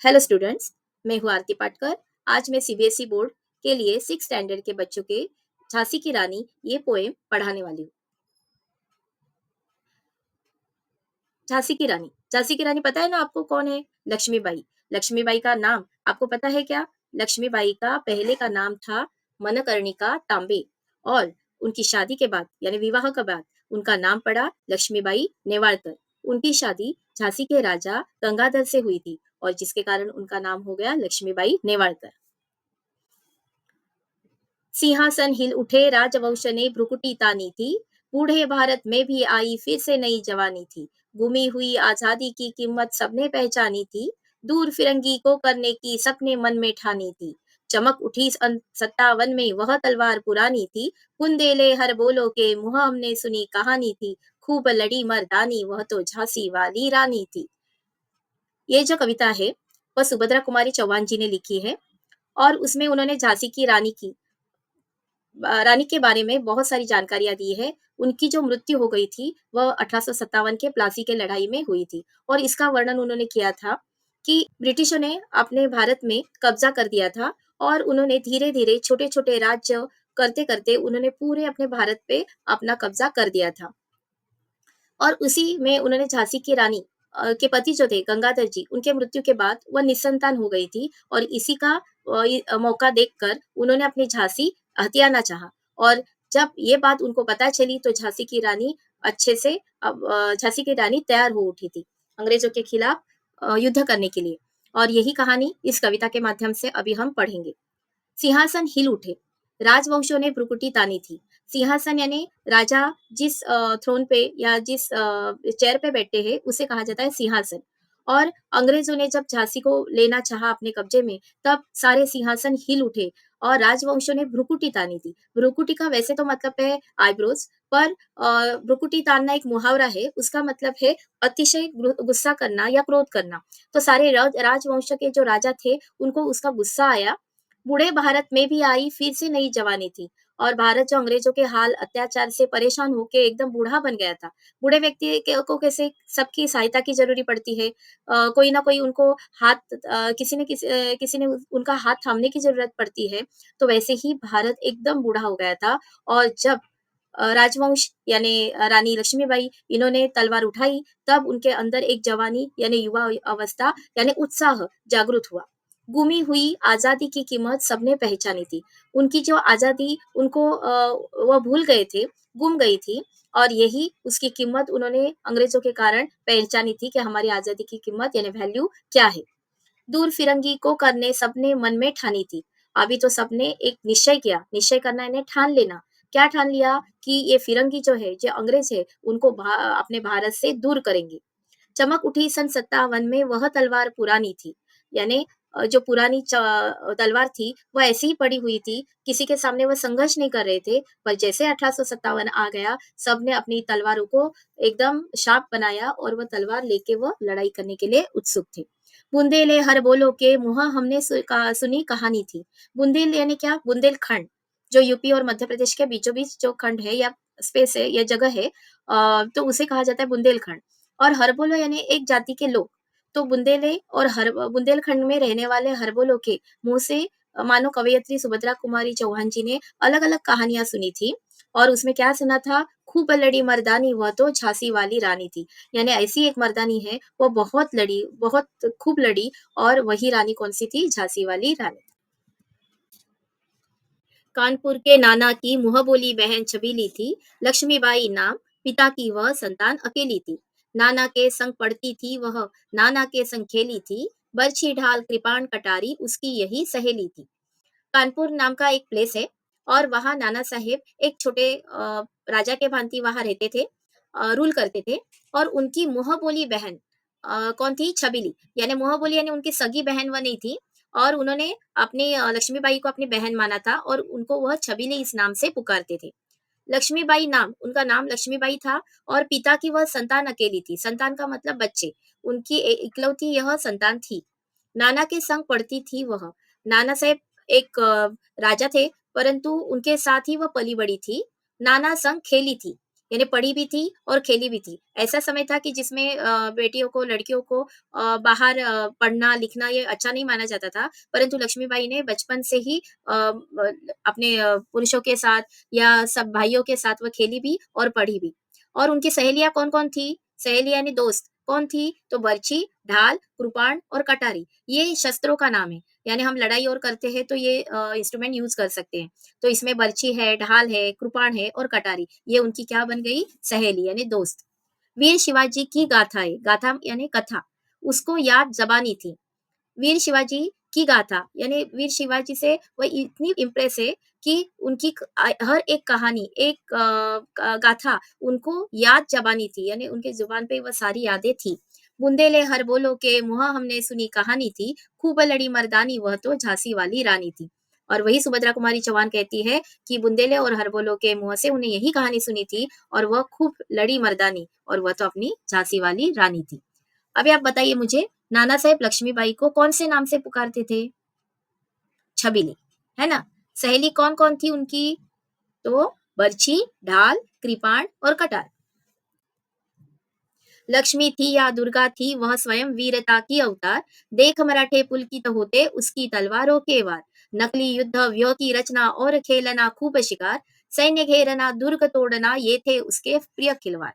Hello students. मैं हूँ आरती पाटकर। आज मैं सीबीएसई बोर्ड के लिए 6 स्टैंडर्ड के बच्चों के झांसी की रानी ये पोएम पढ़ाने वाली हूँ। झांसी की रानी पता है ना आपको कौन है? लक्ष्मीबाई। लक्ष्मीबाई का नाम आपको पता है क्या? लक्ष्मीबाई का पहले का नाम था मनकर्णिका तांबे और उनकी शादी के बाद यानी विवाह के बाद उनका नाम पड़ा लक्ष्मीबाई नेवाळकर। उनकी शादी झांसी के राजा गंगाधर से हुई थी और जिसके कारण उनका नाम हो गया लक्ष्मीबाई नेवाळकर। सिंहासन हिल उठे राजवंश ने भ्रुकुटी तानी थी। बूढ़े भारत में भी आई फिर से नई जवानी थी। गुमी हुई आजादी की कीमत सबने पहचानी थी। दूर फिरंगी को करने की सबने मन में ठानी थी। चमक उठी 57 में वह तलवार पुरानी थी। बुंदेले हर बोलो के मुँह हमने सुनी कहानी थी। खूब लड़ी मर्दानी वह तो झांसी वाली रानी थी। ये जो कविता है वह सुभद्रा कुमारी चौहान जी ने लिखी है और उसमें उन्होंने झांसी की रानी के बारे में बहुत सारी जानकारियाँ दी है। उनकी जो मृत्यु हो गई थी, वह 1857 के प्लासी के लड़ाई में हुई थी और इसका वर्णन उन्होंने किया था कि ब्रिटिशों ने अपने भारत में कब्ज़ा कर दिया था और उन्होंने धीरे-धीरे छोटे-छोटे राज्य करते-करते उन्होंने पूरे अपने भारत पे अपना कब्ज़ा कर दिया था। और उसी में उन्होंने झांसी की रानी के पति जो थे गंगाधर जी, उनके मृत्यु के बाद वह निसंतान हो गई थी और इसी का मौका देखकर उन्होंने अपनी झांसी हथियाना चाहा और जब ये बात उनको पता चली तो झांसी की रानी अच्छे से झांसी की रानी तैयार हो उठी थी अंग्रेजों के खिलाफ युद्ध करने के लिए और यही कहानी इस कविता के माध्यम से अभी हम पढ़ेंगे। सिंहासन हिल उठे। राजवंशों ने भ्रुकुटी तानी थी। सिंहासन यानी राजा जिस थ्रोन पे या जिस चेयर पे बैठते हैं उसे कहा जाता है सिंहासन। और अंग्रेजों ने जब झांसी को लेना चाहा अपने कब्जे में तब सारे सिंहासन हिल उठे और राजवंशों ने भ्रुकुटी तानी थी। भ्रुकुटी का वैसे तो मतलब है आईब्रोज पर भ्रुकुटी तानना एक मुहावरा है। उसका मतलब है अतिशय गुस्सा करना या क्रोध करना। तो सारे राजवंश के जो राजा थे उनको उसका गुस्सा आया। बूढ़े भारत में भी आई फिर से नई जवानी थी और भारत जो अंग्रेजों के हाल अत्याचार से परेशान होके एकदम बूढ़ा बन गया था। बूढ़े व्यक्ति को कैसे सबकी सहायता की जरूरी पड़ती है। कोई ना कोई उनको हाथ किसी ने उनका हाथ थामने की जरूरत पड़ती है। तो वैसे ही भारत एकदम बूढ़ा हो गया था और जब राजवंश यानी रानी लक्ष्मीबाई इन्होंने तलवार उठाई तब उनके अंदर एक जवानी यानी युवा अवस्था यानी उत्साह जागृत हुआ। गुमी हुई आजादी की कीमत सबने पहचानी थी। उनकी जो आजादी उनको वह भूल गए थे, गुम गई थी और यही उसकी कीमत उन्होंने अंग्रेजों के कारण पहचानी थी कि हमारी आजादी की कीमत यानी वैल्यू क्या है। दूर फिरंगी को करने सबने मन में ठानी थी। अभी तो सबने एक निश्चय किया, निश्चय करना यानी ठान लेना। क्या ठान लिया कि ये फिरंगी जो है, जो अंग्रेज है, उनको अपने भारत से दूर करेंगे। चमक उठी सन 57 में वह तलवार पुरानी थी। यानी जो पुरानी तलवार थी, वह ऐसे ही पड़ी हुई थी, किसी के सामने वह संघर्ष नहीं कर रहे थे, पर जैसे 1857 आ गया, सबने अपनी तलवारों को एकदम शार्प बनाया और वह तलवार लेके वह लड़ाई करने के लिए उत्सुक थे। बुंदेले हर बोलो के मुँह हमने सुनी कहानी थी। बुंदेल यानी क्या? बुंदेलखंड, जो यूपी और मध्य प्रदेश के बीचों-बीच जो खंड है या स्पेस है या जगह है तो उसे कहा जाता है बुंदेलखंड। और हरबोलो यानी एक जाति के लोग। तो बुंदेले और बुंदेलखंड में रहने वाले हरबोलो के मुँह से मानो कवयित्री सुभद्रा कुमारी चौहान जी ने अलग-अलग कहानियाँ सुनी थी और उसमें क्या सुना था? खूब लड़ी मर्दानी वह तो झांसी वाली रानी थी। यानी ऐसी एक मर्दानी है, वो बहुत लड़ी, बहुत खूब लड़ी और वही रानी कौन-सी थी? झांसी वाली रानी। कानपुर के नाना की मुँह बोली बहन छबीली थी। लक्ष्मीबाई नाम, पिता की वह संतान अकेली थी। नाना के संग पढ़ती थी वह, नाना के संग खेली थी। बरछी ढाल कृपाण कटारी उसकी यही सहेली थी। कानपुर नाम का एक प्लेस है और वहाँ नाना साहेब एक छोटे राजा के भांति वहाँ रहते थे, रूल करते थे और उनकी मुँह बोली बहन कौन थी? छबीली। यानी मुँह बोली यानी उनकी सगी बहन वह नहीं थी और उन्होंने अपनी लक्ष्मीबाई को अपनी बहन माना था और उनको वह छबीली इस नाम से पुकारते थे। लक्ष्मीबाई नाम, उनका नाम लक्ष्मीबाई था और पिता की वह संतान अकेली थी। संतान का मतलब बच्चे, उनकी इकलौती यह संतान थी। नाना के संग पढ़ती थी वह। नाना साहेब एक राजा थे, परंतु उनके साथ ही वह पली-बड़ी थी। नाना संग खेली थी, यानी पढ़ी भी थी और खेली भी थी। ऐसा समय था कि जिसमें बेटियों को, लड़कियों को बाहर पढ़ना, लिखना ये अच्छा नहीं माना जाता था, परंतु लक्ष्मीबाई ने बचपन से ही अपने पुरुषों के साथ या सब भाइयों के साथ वो खेली भी और पढ़ी भी। और उनकी सहेलियाँ कौन-कौन थी? सहेलियाँ यानी दोस्त, कौन थी? तो बर्छी, ढाल, कृपाण और कटारी, ये शस्त्रों का नाम है। यानी हम लड़ाई और करते हैं तो ये इंस्ट्रूमेंट यूज़ कर सकते हैं। तो इसमें बर्छी है, ढाल है, कृपाण है और कटारी, ये उनकी क्या बन गई? सहेली यानी दोस्त। वीर शिवाजी की गाथाएँ, गाथा यानी कथा, उसको याद ज़बानी थी। वीर शिवाजी की गाथा यानी वीर शिवाजी से वो इतनी इम्प्रेस है कि उनकी हर एक कहानी, एक गाथा उनको याद ज़बानी थी, यानी उनके ज़ुबान पे वो सारी यादें थी। बुंदेले हर बोलो के मुँह हमने सुनी कहानी थी, खूब लड़ी मर्दानी वह तो झांसी वाली रानी थी। और वही सुभद्रा कुमारी चौहान कहती है कि बुंदेले और हरबोलो के मुँह से उन्हें यही कहानी सुनी थी और वह खूब लड़ी मर्दानी और वह तो अपनी झांसी वाली रानी थी। अभी आप बताइए मुझे, नाना साहेब लक्ष्मीबाई को कौन से नाम से पुकारते थे? छबीली, है ना? सहेली कौन-कौन थी उनकी? तो बर्छी, ढाल, कृपाण और कटार। लक्ष्मी थी या दुर्गा थी वह स्वयं वीरता की अवतार, देख मराठे पुलकित होते उसकी तलवारों के वार। नकली युद्ध व्यूह की रचना और खेलना खूब शिकार, सैन्य घेरना दुर्ग तोड़ना ये थे उसके प्रिय खिलवाड़।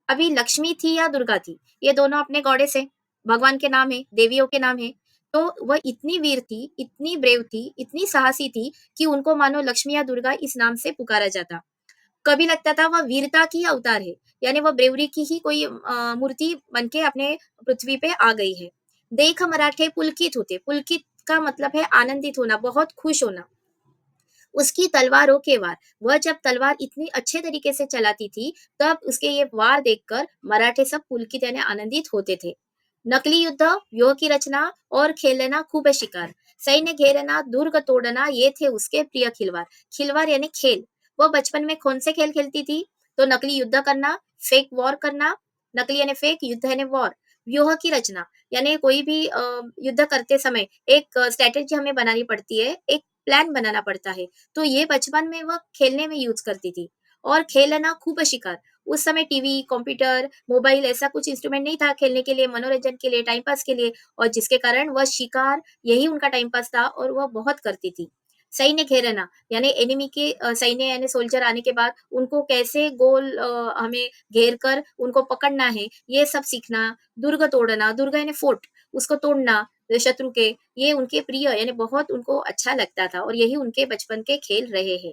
अभी लक्ष्मी थी या दुर्गा थी, ये दोनों अपने गॉडेस हैं, भगवान के नाम है, देवियों के नाम है। तो वह इतनी वीर थी, इतनी ब्रेव थी, इतनी साहसी थी कि उनको मानो लक्ष्मी या दुर्गा इस नाम से पुकारा जाता। कभी लगता था वह वीरता की अवतार है, यानी वह ब्रेवरी की ही कोई मूर्ति बन के अपने पृथ्वी पे आ गई है। देख मराठे पुलकित होते, पुलकित का मतलब है आनंदित होना, बहुत खुश होना। उसकी तलवारों के वार, वह जब तलवार इतनी अच्छे तरीके से चलाती थी, तब उसके ये वार देखकर मराठे सब पुलकित यानी आनंदित होते थे। नकली युद्ध, व्यूह की रचना और खेलना खूब शिकार, सैन्य घेरना, दुर्ग तोड़ना ये थे उसके प्रिय खिलवाड़। खिलवाड़ यानी खेल। वह बचपन में कौन से खेल खेलती थी? तो नकली युद्ध करना, फेक वॉर करना, नकली यानी फेक, युद्ध यानी वॉर। व्यूह की रचना यानी कोई भी युद्ध करते समय एक स्ट्रैटेजी हमें बनानी पड़ती है, एक प्लान बनाना पड़ता है। तो ये बचपन में वह खेलने में यूज़ करती थी। और खेलना खूब शिकार, उस समय टीवी, कंप्यूटर, मोबाइल ऐसा कुछ इंस्ट्रूमेंट नहीं था खेलने के लिए, मनोरंजन के लिए, टाइम पास के लिए और जिसके कारण वह शिकार यही उनका टाइम पास था और वह बहुत करती थी। सैन्य घेरना यानी एनिमी के सैन्य यानी सोल्जर आने के बाद उनको कैसे गोल हमें घेर कर उनको पकड़ना है, ये सब सीखना। दुर्ग तोड़ना, दुर्ग यानी फोर्ट, उसको तोड़ना शत्रु के, ये उनके प्रिय यानी बहुत उनको अच्छा लगता था और यही उनके बचपन के खेल रहे हैं।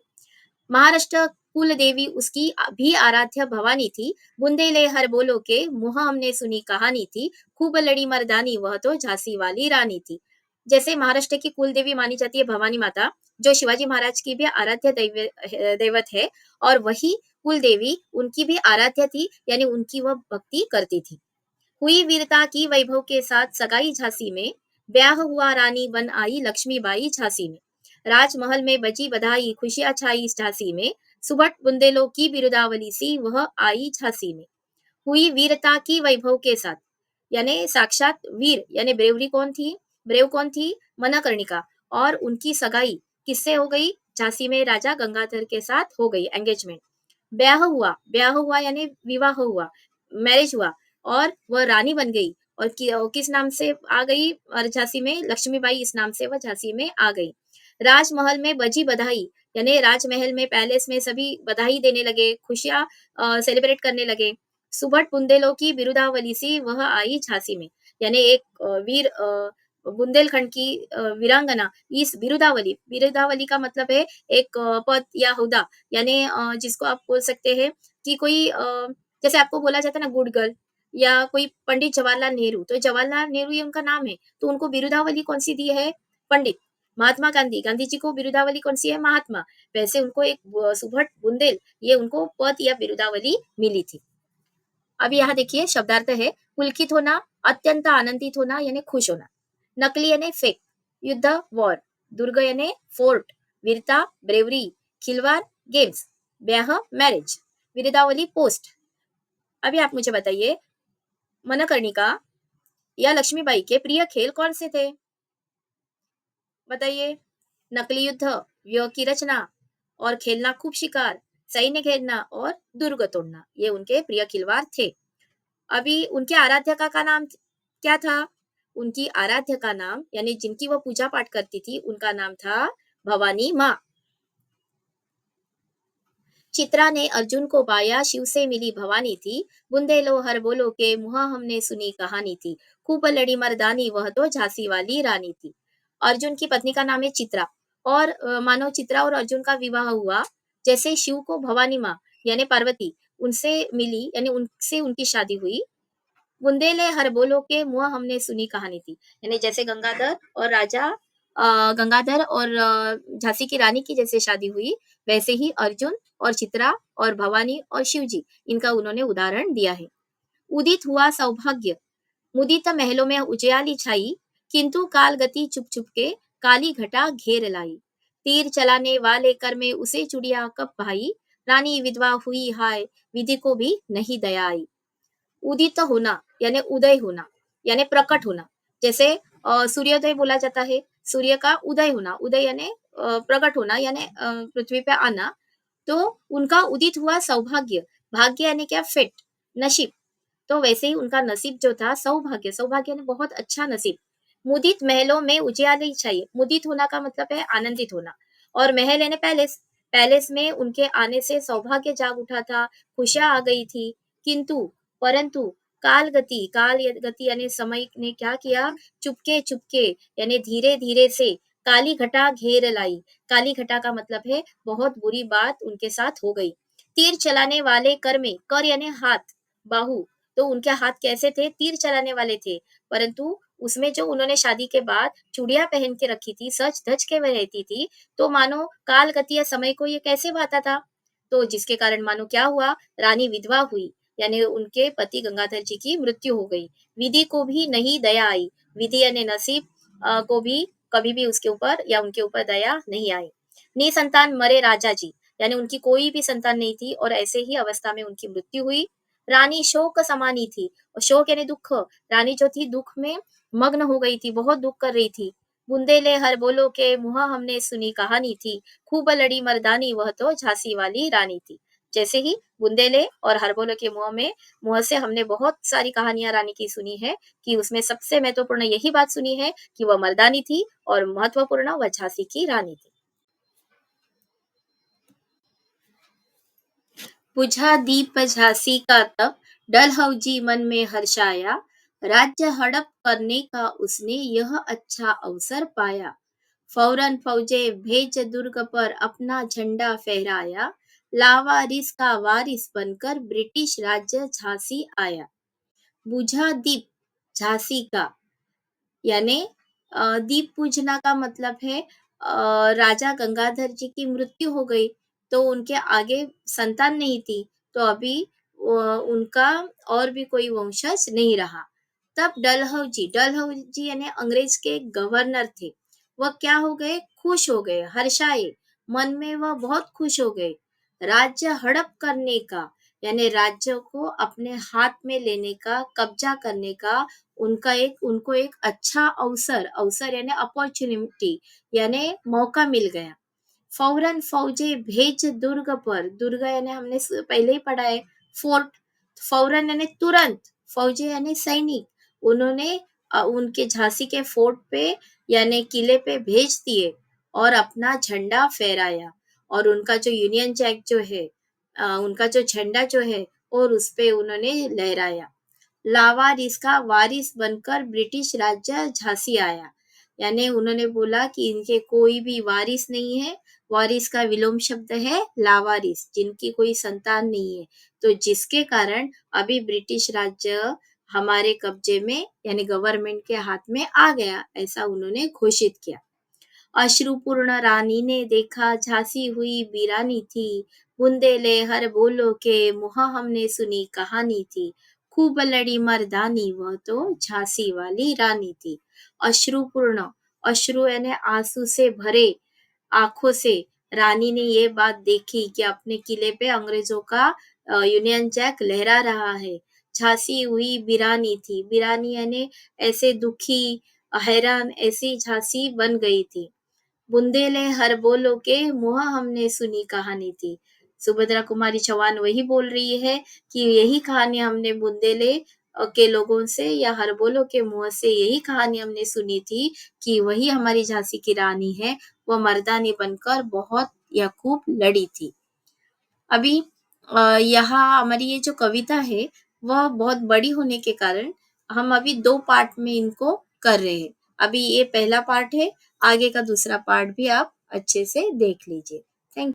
महाराष्ट्र कुल देवी उसकी भी आराध्य भवानी थी, बुंदेले हर बोलो के मुँह हमने सुनी कहानी थी, खूब लड़ी मर्दानी वह तो झांसी वाली रानी थी। जैसे महाराष्ट्र की कुल देवी मानी जाती है भवानी माता, जो शिवाजी महाराज की भी आराध्य दैवत है और वही कुल देवी उनकी भी आराध्य थी, यानी उनकी वह भक्ति करती थी। हुई वीरता की वैभव के साथ सगाई झांसी में, ब्याह हुआ रानी बन आई लक्ष्मीबाई झांसी में। राजमहल में बजी बधाई खुशियां छाई इस झांसी में, सुबह बुंदेलों की बिरुदावली सी वह आई झांसी में। हुई वीरता की वैभव के साथ, यानी साक्षात वीर यानी ब्रेवरी कौन थी? ब्रेव कौन थी? मनकर्णिका। और उनकी सगाई किससे हो गई? झांसी में राजा गंगाधर के साथ हो गई एंगेजमेंट। ब्याह हुआ यानी विवाह हुआ, मैरिज हुआ और वह रानी बन गई और किस नाम से आ गई और झांसी में? लक्ष्मीबाई इस नाम से वह झांसी में आ गई। राजमहल में बजी बधाई यानी राजमहल में पैलेस में सभी बधाई देने लगे, खुशियाँ सेलिब्रेट करने लगे। सुभट बुंदेलों की बिरुदावली सी वह आई झांसी में, यानी एक वीर बुंदेलखंड की वीरांगना इस बिरुदावली, बिरुदावली का मतलब है एक पद या हुदा, यानी जिसको आप बोल सकते हैं कि कोई जैसे आपको बोला जाता है ना गुड गर्ल या कोई पंडित जवाहरलाल नेहरू, तो जवाहरलाल नेहरू ये उनका नाम है, तो उनको बिरुदावली कौन-सी दी है? पंडित। महात्मा गांधी, गांधी जी को बिरुदावली कौन-सी है? महात्मा। वैसे उनको एक सुभट बुंदेल, ये उनको पद या बिरुदावली मिली थी। अब यहाँ देखिए शब्दार्थ है, पुलकित होना, अत्यंत आनंदित होना यानी खुश होना। नकली यानी फेक, युद्ध वॉर, दुर्ग यानी फोर्ट, वीरता ब्रेवरी, खिलवाड़ गेम्स, ब्याह मैरिज, विरुदावली पोस्ट। अभी आप मुझे बताइए, मनकर्णिका या लक्ष्मीबाई के प्रिय खेल कौन से थे? बताइए। नकली युद्ध, व्यय की रचना और खेलना खूब शिकार, सैन्य घेरना और दुर्ग तोड़ना, ये उनके प्रिय खिलवाड़ थे। अभी उनके आराध्यका का नाम क्या था? उनकी आराध्य का नाम यानी जिनकी वो पूजा पाठ करती थी, उनका नाम था भवानी माँ। चित्रा ने अर्जुन को पाया, शिव से मिली भवानी थी। बुंदे लो हर बोलो के मुहा हमने सुनी कहानी थी। खूब लड़ी मर्दानी वह तो झांसी वाली रानी थी। अर्जुन की पत्नी का नाम है चित्रा और मानो चित्रा और अर्जुन का विवाह हुआ जैसे शिव को भवानी माँ यानी पार्वती उनसे मिली यानी उनसे उनकी शादी हुई। बुंदेले हर बोलो के मुआ हमने सुनी कहानी थी। यानी जैसे गंगाधर और झांसी की रानी की जैसे शादी हुई, वैसे ही अर्जुन और चित्रा और भवानी और शिव जी इनका उन्होंने उदाहरण दिया है। उदित हुआ सौभाग्य, मुदित महलों में उजियाली छाई, किंतु काल गति चुप चुप के काली घटा घेर लाई। तीर चलाने वाले कर में उसे चुड़िया कब भाई, रानी विधवा हुई हाय, विधि को भी नहीं दया आई। उदित होना यानी उदय होना यानी प्रकट होना। जैसे सूर्योदय बोला जाता है, सूर्य का उदय होना, उदय यानी प्रकट होना यानी पृथ्वी पे आना। तो उनका उदित हुआ सौभाग्य, भाग्य यानी क्या? फेट, नसीब। तो वैसे ही उनका नसीब जो था सौभाग्य, सौभाग्य यानी बहुत अच्छा नसीब। मुदित महलों में उजियाली छाई, मुदित होना का मतलब है आनंदित होना और महल यानी पैलेस, पैलेस में उनके आने से सौभाग्य जाग उठा था, खुशियां आ गई थी। किंतु परंतु काल गति यानी समय ने क्या किया? चुपके चुपके यानी धीरे धीरे से काली घटा घेर लाई। काली घटा का मतलब है बहुत बुरी बात उनके साथ हो गई। तीर चलाने वाले कर में, कर यानी हाथ, बाहु। तो उनके हाथ कैसे थे? तीर चलाने वाले थे। परंतु उसमें जो उन्होंने शादी के बाद चूड़ियां पहन के रखी थी, सच धज के वह रहती थी, तो मानो काल गति या समय को ये कैसे भाता था? तो जिसके कारण मानो क्या हुआ? रानी विधवा हुई, यानी उनके पति गंगाधर जी की मृत्यु हो गई। विधि को भी नहीं दया आई, विधि यानी नसीब को भी कभी भी उसके ऊपर या उनके ऊपर दया नहीं आई। निसंतान मरे राजा जी, यानी उनकी कोई भी संतान नहीं थी और ऐसे ही अवस्था में उनकी मृत्यु हुई। रानी शोक समानी थी, और शोक यानी दुख। रानी जो थी दुख में मग्न हो गई थी, बहुत दुख कर रही थी। बुंदेले हर बोलो के मुहा हमने सुनी कहानी थी, खूब लड़ी मर्दानी वह तो झांसी वाली रानी थी। जैसे ही बुंदेले और हरबोलो के मुंह से हमने बहुत सारी कहानियां रानी की सुनी है कि उसमें सबसे महत्वपूर्ण यही बात सुनी है कि वह मर्दानी थी और महत्वपूर्ण वह झांसी की रानी थी। बुझा दीप झांसी का तब, डलहौजी मन में हर्षाया, राज्य हड़प करने का उसने यह अच्छा अवसर पाया। फौरन फौजे भेज दुर्ग पर अपना झंडा फहराया, लावारिस का वारिस बनकर ब्रिटिश राज्य झांसी आया। बुझा दीप झांसी का यानी दीप पूजना का मतलब है राजा गंगाधर जी की मृत्यु हो गई, तो उनके आगे संतान नहीं थी, तो अभी उनका और भी कोई वंशज नहीं रहा। तब डलहौजी जी यानी अंग्रेज के गवर्नर थे। वह क्या हो गए? खुश हो गए, हर्षाए, मन में वह बहुत खुश हो गए। राज्य हड़प करने का यानी राज्य को अपने हाथ में लेने का, कब्जा करने का उनको एक अच्छा अवसर यानी अपॉर्चुनिटी यानी मौका मिल गया। फौरन फौजे भेज दुर्ग पर, दुर्ग यानी हमने पहले ही पढ़ा है फोर्ट। फौरन यानी तुरंत, फौजे यानी सैनिक, उन्होंने उनके झांसी के फोर्ट पे यानी किले पे भेज दिए और अपना झंडा फहराया और उनका जो यूनियन जैक जो है उनका जो झंडा जो है और उस पे उन्होंने लहराया। लावारिस का वारिस बनकर ब्रिटिश राज्य झांसी आया, यानी उन्होंने बोला कि इनके कोई भी वारिस नहीं है। वारिस का विलोम शब्द है लावारिस, जिनकी कोई संतान नहीं है, तो जिसके कारण अभी ब्रिटिश राज्य हमारे कब्जे में यानी गवर्नमेंट के हाथ में आ गया, ऐसा उन्होंने घोषित किया। अश्रुपूर्ण रानी ने देखा झांसी हुई वीरानी थी, बुंदेले हर बोलो के मुहा हमने सुनी कहानी थी, खूब लड़ी मर्दानी वह तो झांसी वाली रानी थी। अश्रुपूर्ण, अश्रु यानी आंसू से भरे आंखों से रानी ने ये बात देखी कि अपने किले पे अंग्रेजों का यूनियन जैक लहरा रहा है। झांसी हुई बिरानी थी, बिरानी यानी ऐसे दुखी हैरान, ऐसी झांसी बन गई थी। बुंदेले हर बोलो के मुहा हमने सुनी कहानी थी। सुभद्रा कुमारी चौहान वही बोल रही है कि यही कहानी हमने बुंदेले के लोगों से या हर्बोलो के मुँह से यही कहानी हमने सुनी थी कि वही हमारी झांसी की रानी है, वो मर्दानी बनकर बहुत या खूब लड़ी थी। अभी यहाँ हमारी ये जो कविता है, वह बहुत बड़ी होने के कारण हम अभी 2 पार्ट में इनको कर रहे हैं। अभी ये पहला पार्ट है, आगे का दूसरा पार्ट भी आप अच्छे से देख लीजिए।